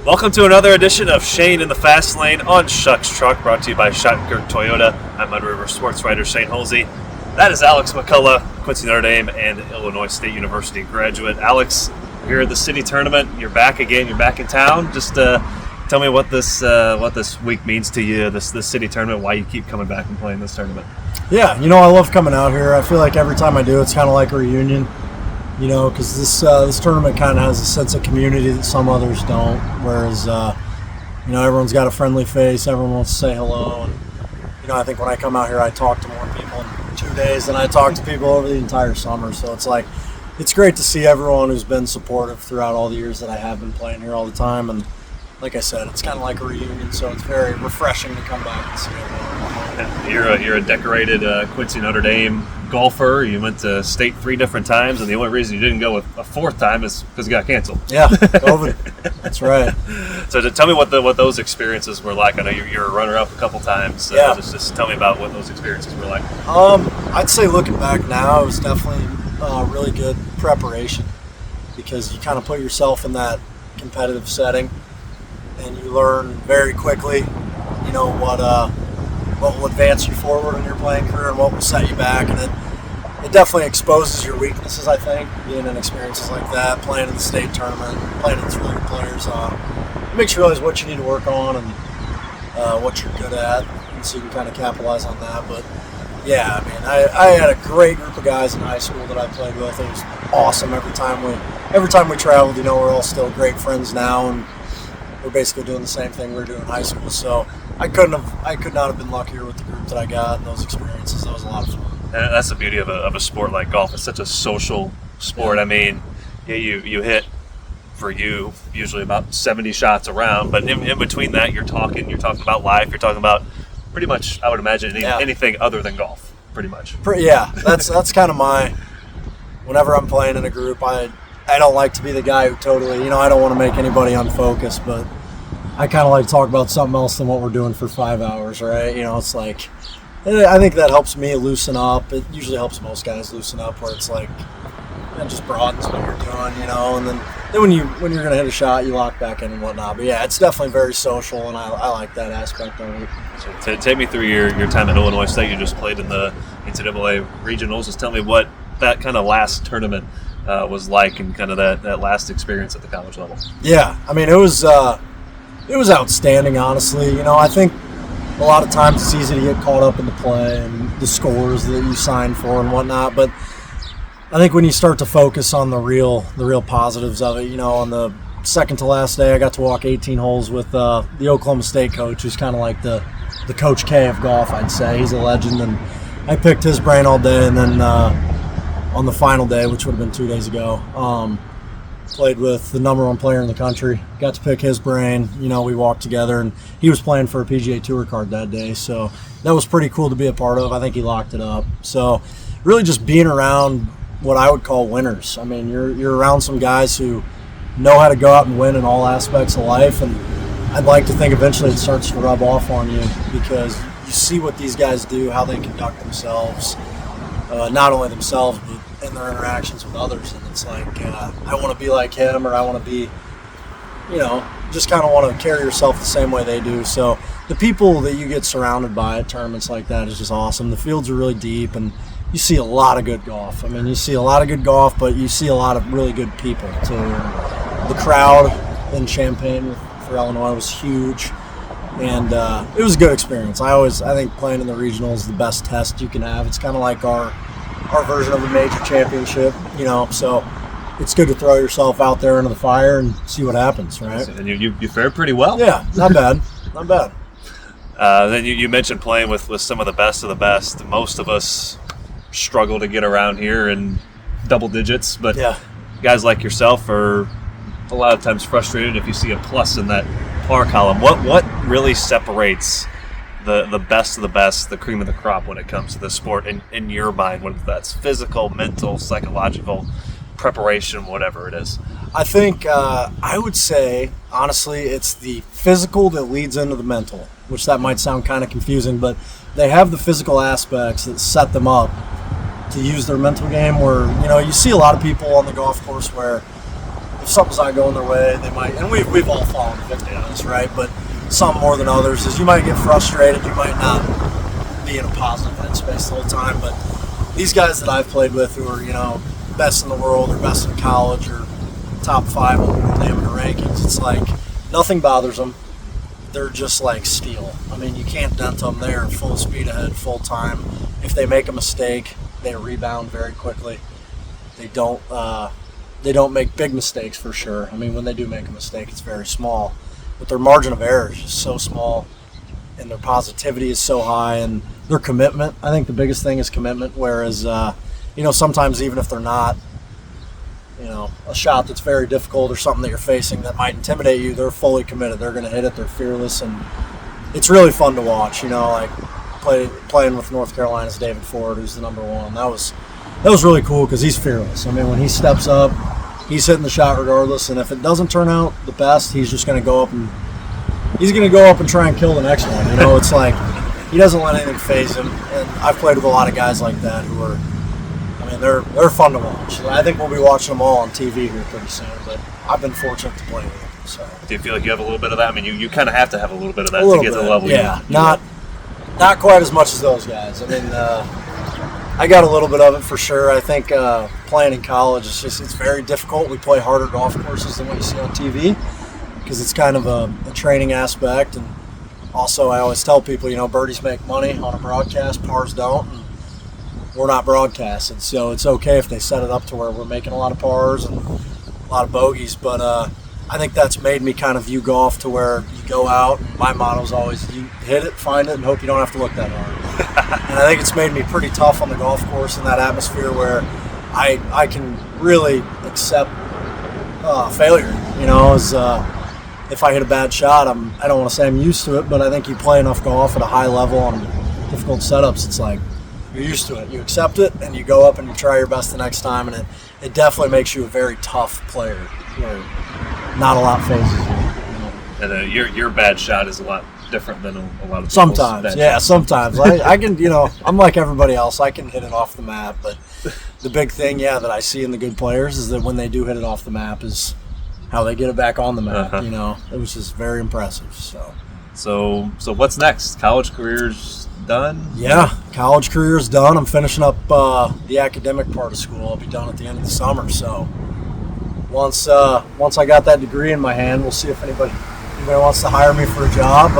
Welcome to another edition of Shane in the Fast Lane on Schuck's Truck, brought to you by Shottenkirk Toyota. I'm Mud River sports writer Shane Hulsey. That is Alex McCulla, Quincy Notre Dame and Illinois State University graduate. Alex, you're at the city tournament. You're back again. You're back in town. Just tell me what this week means to you. This city tournament. Why you keep coming back and playing this tournament? Yeah, I love coming out here. I feel like every time I do, it's kind of like a reunion. Because this tournament kind of has a sense of community that some others don't. Whereas, everyone's got a friendly face. Everyone wants to say hello. And, I think when I come out here, I talk to more people in 2 days than I talk to people over the entire summer. So it's great to see everyone who's been supportive throughout all the years that I have been playing here all the time. And like I said, it's kind of like a reunion. So it's very refreshing to come back and see everyone. You're a decorated Quincy Notre Dame golfer. You went to state 3 different times, and the only reason you didn't go a 4th time is because it got canceled. Yeah, COVID. That's right. So tell me what those experiences were like. I know you're a runner-up a couple times. Yeah. Just tell me about what those experiences were like. I'd say looking back now, it was definitely really good preparation because you kind of put yourself in that competitive setting, and you learn very quickly, what will advance you forward in your playing career and what will set you back. And it definitely exposes your weaknesses, I think, being in experiences like that, playing in the state tournament, playing against really good players. It makes you realize what you need to work on and what you're good at, and so you can kind of capitalize on that. But, yeah, I had a great group of guys in high school that I played with. It was awesome every time we traveled. We're all still great friends now, and we're basically doing the same thing we were doing in high school. So I could not have been luckier with the group that I got and those experiences. That was a lot of fun. And that's the beauty of a sport like golf. It's such a social sport. Yeah. You hit, for you, usually about 70 shots around, but in between that, you're talking about life. You're talking about pretty much, I would imagine, anything other than golf, pretty much. Yeah, that's kind of whenever I'm playing in a group, I don't like to be the guy who totally, I don't want to make anybody unfocused, but I kind of like to talk about something else than what we're doing for 5 hours, right? It's like, I think that helps me loosen up. It usually helps most guys loosen up, where it's like, it just broadens what you're doing, and then when you're going to hit a shot, you lock back in and whatnot. But yeah, it's definitely very social, and I like that aspect of it. So take me through your time at Illinois State. You just played in the NCAA regionals. Just tell me what that kind of last tournament was like, and kind of that last experience at the college level. Yeah, it was outstanding, honestly. I think a lot of times it's easy to get caught up in the play and the scores that you sign for and whatnot, but I think when you start to focus on the real positives of it, on the second to last day, I got to walk 18 holes with the Oklahoma State coach, who's kind of like the Coach K of golf, I'd say. He's a legend, and I picked his brain all day, and then on the final day, which would have been 2 days ago, played with the number 1 player in the country. Got to pick his brain. We walked together, and he was playing for a PGA Tour card that day, so that was pretty cool to be a part of. I think he locked it up. So really just being around what I would call winners. You're around some guys who know how to go out and win in all aspects of life, and I'd like to think eventually it starts to rub off on you because you see what these guys do, how they conduct themselves, not only themselves, but in their interactions with others. And it's like, I want to be like him, or I want to be, just kind of want to carry yourself the same way they do. So the people that you get surrounded by at tournaments like that is just awesome. The fields are really deep, and you see a lot of good golf. You see a lot of good golf, but you see a lot of really good people too. And the crowd in Champaign for Illinois was huge, and it was a good experience. I think playing in the regional is the best test you can have. It's kind of like our version of a major championship, so it's good to throw yourself out there into the fire and see what happens, right? And you fared pretty well. Yeah, not bad. Then you mentioned playing with some of the best. Most of us struggle to get around here in double digits, but yeah, guys like yourself are a lot of times frustrated if you see a plus in that par column. What really separates the best of the best, the cream of the crop when it comes to this sport in your mind, whether that's physical, mental, psychological, preparation, whatever it is? I think I would say, honestly, it's the physical that leads into the mental, which that might sound kind of confusing, but they have the physical aspects that set them up to use their mental game where, you see a lot of people on the golf course where if something's not going their way, they might, and we've all fallen victim to this, right? But some more than others is you might get frustrated, you might not be in a positive headspace the whole time. But these guys that I've played with who are, best in the world or best in college or top 5 on the amateur rankings, it's like nothing bothers them. They're just like steel. I mean, you can't dent them. They're full speed ahead, full time. If they make a mistake, they rebound very quickly. They don't make big mistakes for sure. I mean, when they do make a mistake, it's very small. But their margin of error is just so small, and their positivity is so high, and their commitment. I think the biggest thing is commitment, whereas, sometimes even if they're not, a shot that's very difficult or something that you're facing that might intimidate you, they're fully committed. They're going to hit it. They're fearless, and it's really fun to watch. Like playing with North Carolina's David Ford, who's the number 1. That was really cool because he's fearless. I mean, when he steps up, he's hitting the shot regardless, and if it doesn't turn out the best, he's just going to go up and try and kill the next one. It's like he doesn't let anything faze him. And I've played with a lot of guys like that who are, they're fun to watch. I think we'll be watching them all on TV here pretty soon, but I've been fortunate to play with them. So. Do you feel like you have a little bit of that? I mean, you kind of have to have a little bit of that to get to the level. Yeah, not quite as much as those guys. I mean, I got a little bit of it for sure. I think playing in college it's very difficult. We play harder golf courses than what you see on TV because it's kind of a training aspect. And also, I always tell people, birdies make money on a broadcast, pars don't. And we're not broadcasted, so it's okay if they set it up to where we're making a lot of pars and a lot of bogeys. But I think that's made me kind of view golf to where you go out, and my motto is always you hit it, find it, and hope you don't have to look that hard. And I think it's made me pretty tough on the golf course in that atmosphere where I can really accept failure. As if I hit a bad shot, I don't want to say I'm used to it, but I think you play enough golf at a high level on difficult setups, it's like you're used to it. You accept it, and you go up and you try your best the next time, and it definitely makes you a very tough player where not a lot phases you. And your bad shot is a lot different than a lot of people's sometimes. bad Yeah, shots. sometimes. I can, I'm like everybody else. I can hit it off the map, but the big thing, that I see in the good players is that when they do hit it off the map is how they get it back on the map. It was just very impressive. So what's next? College career's done? Yeah, college career's done. I'm finishing up the academic part of school. I'll be done at the end of the summer. So once I got that degree in my hand, we'll see if anybody wants to hire me for a job.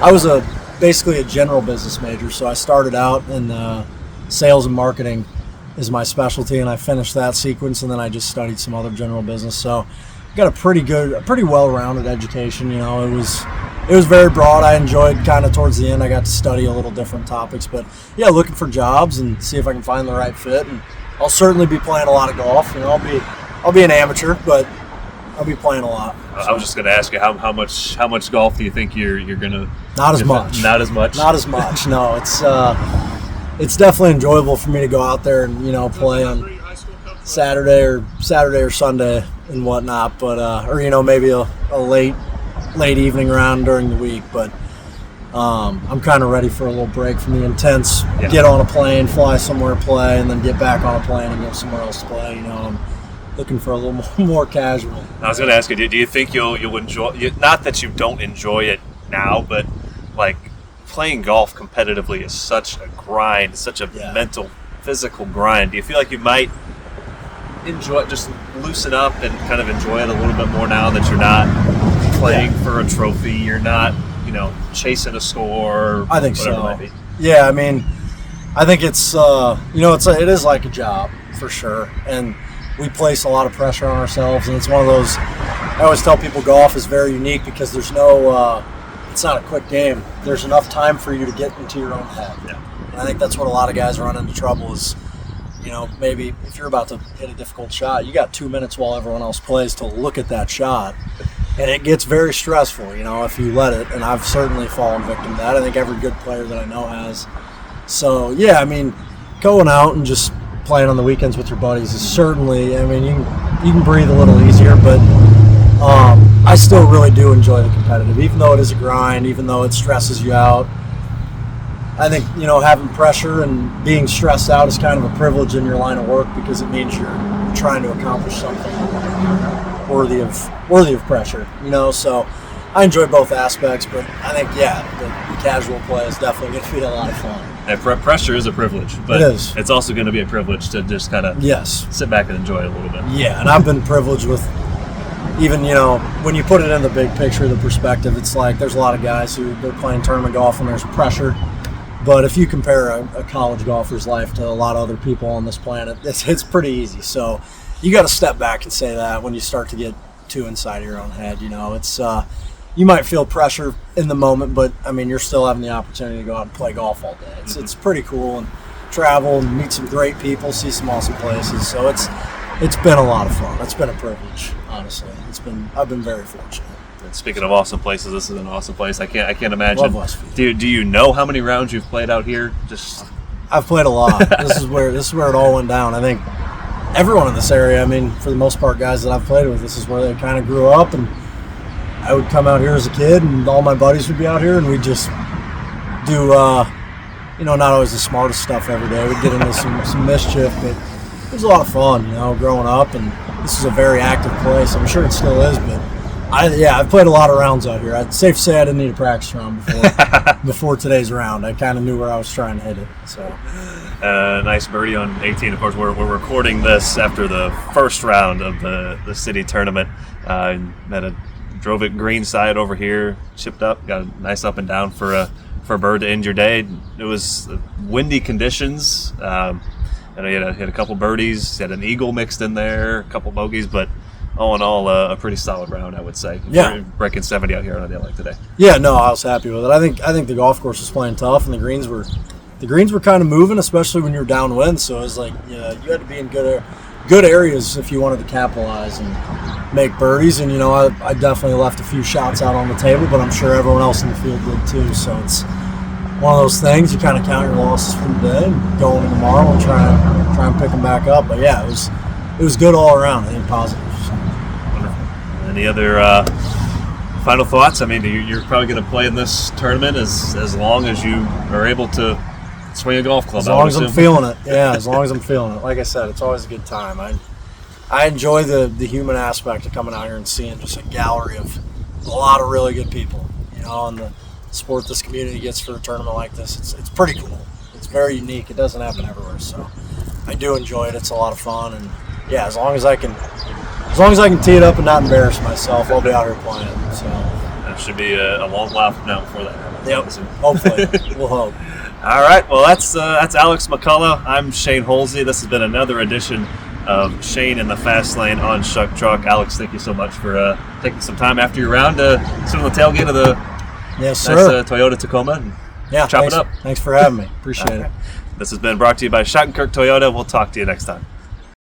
I was basically a general business major, so I started out in sales and marketing is my specialty, and I finished that sequence, and then I just studied some other general business. So got a pretty well-rounded education. It was very broad. I enjoyed kind of towards the end. I got to study a little different topics, but yeah, looking for jobs and see if I can find the right fit. And I'll certainly be playing a lot of golf. I'll be an amateur, but I'll be playing a lot. I was just going to ask you how much golf do you think you're going to? Not as much. Not as much. Not as much. No, it's definitely enjoyable for me to go out there and play on Saturday or Sunday and whatnot, but or maybe a late evening round during the week. But I'm kind of ready for a little break from the intense. Yeah. Get on a plane, fly somewhere, play, and then get back on a plane and go somewhere else to play. I'm looking for a little more casual. I was going to ask you, do you think you'll enjoy? Not that you don't enjoy it now, but like playing golf competitively is such a grind, such a mental, physical grind. Do you feel like you might just loosen up and kind of enjoy it a little bit more now that you're not playing for a trophy, you're not, chasing a score? I think so. It might be. Yeah, I think it's it is like a job for sure, and we place a lot of pressure on ourselves, and it's one of those. I always tell people golf is very unique because there's no. It's not a quick game. There's enough time for you to get into your own head. Yeah. And I think that's what a lot of guys run into trouble is. Maybe if you're about to hit a difficult shot, you got 2 minutes while everyone else plays to look at that shot. And it gets very stressful, if you let it. And I've certainly fallen victim to that. I think every good player that I know has. So, yeah, going out and just playing on the weekends with your buddies is certainly, you can breathe a little easier. But I still really do enjoy the competitive, even though it is a grind, even though it stresses you out. I think, having pressure and being stressed out is kind of a privilege in your line of work because it means you're trying to accomplish something worthy of pressure. So I enjoy both aspects, but I think the casual play is definitely going to be a lot of fun. And pressure is a privilege, but it is. It's also going to be a privilege to just kind of sit back and enjoy it a little bit. Yeah, and I've been privileged with even, when you put it in the big picture, the perspective, it's like there's a lot of guys who they're playing tournament golf and there's pressure. But if you compare a college golfer's life to a lot of other people on this planet, it's pretty easy. So you got to step back and say that when you start to get too inside of your own head. It's you might feel pressure in the moment, but I mean you're still having the opportunity to go out and play golf all day. It's pretty cool, and travel and meet some great people, see some awesome places. So it's been a lot of fun. It's been a privilege, honestly. I've been very fortunate. And speaking of awesome places, this is an awesome place. I can't imagine. Love Westfield. Do you know how many rounds you've played out here? I've played a lot. This is where it all went down. I think everyone in this area, I mean, for the most part, guys that I've played with, this is where they kind of grew up. And I would come out here as a kid, and all my buddies would be out here, and we'd just do, not always the smartest stuff every day. We'd get into some mischief, but it was a lot of fun, growing up. And this is a very active place. I'm sure it still is, but I've played a lot of rounds out here. It's safe to say I didn't need a practice round before today's round. I kind of knew where I was trying to hit it. So, nice birdie on 18. Of course, we're recording this after the first round of the city tournament. Drove it green side over here, chipped up, got a nice up and down for a bird to end your day. It was windy conditions. And he had a couple birdies, he had an eagle mixed in there, a couple bogeys, but all in all, a pretty solid round, I would say. Yeah, breaking 70 out here on a day like today. Yeah, no, I was happy with it. I think the golf course was playing tough, and the greens were kind of moving, especially when you're downwind. So it was like, you had to be in good areas if you wanted to capitalize and make birdies. And I definitely left a few shots out on the table, but I'm sure everyone else in the field did too. So it's one of those things. You kind of count your losses for the day and go into tomorrow and try and pick them back up. But yeah, it was good all around. I think positive. Any other final thoughts? I mean, you're probably going to play in this tournament as long as you are able to swing a golf club. As long as I'm feeling it. Yeah, as long as I'm feeling it. Like I said, it's always a good time. I enjoy the human aspect of coming out here and seeing just a gallery of a lot of really good people. And the support this community gets for a tournament like this, it's pretty cool. It's very unique. It doesn't happen everywhere. So I do enjoy it. It's a lot of fun. And yeah, as long as I can tee it up and not embarrass myself, I'll be out here playing. So that should be a long while from now before that happens. Yep. Hopefully. We'll hope. All right. Well, that's Alex McCulla. I'm Shane Hulsey. This has been another edition of Shane in the Fast Lane on Schuck Truck. Alex, thank you so much for taking some time after your round to sit on the tailgate of the nice Toyota Tacoma and chop it up. Thanks for having me. Appreciate it. This has been brought to you by Shottenkirk Toyota. We'll talk to you next time.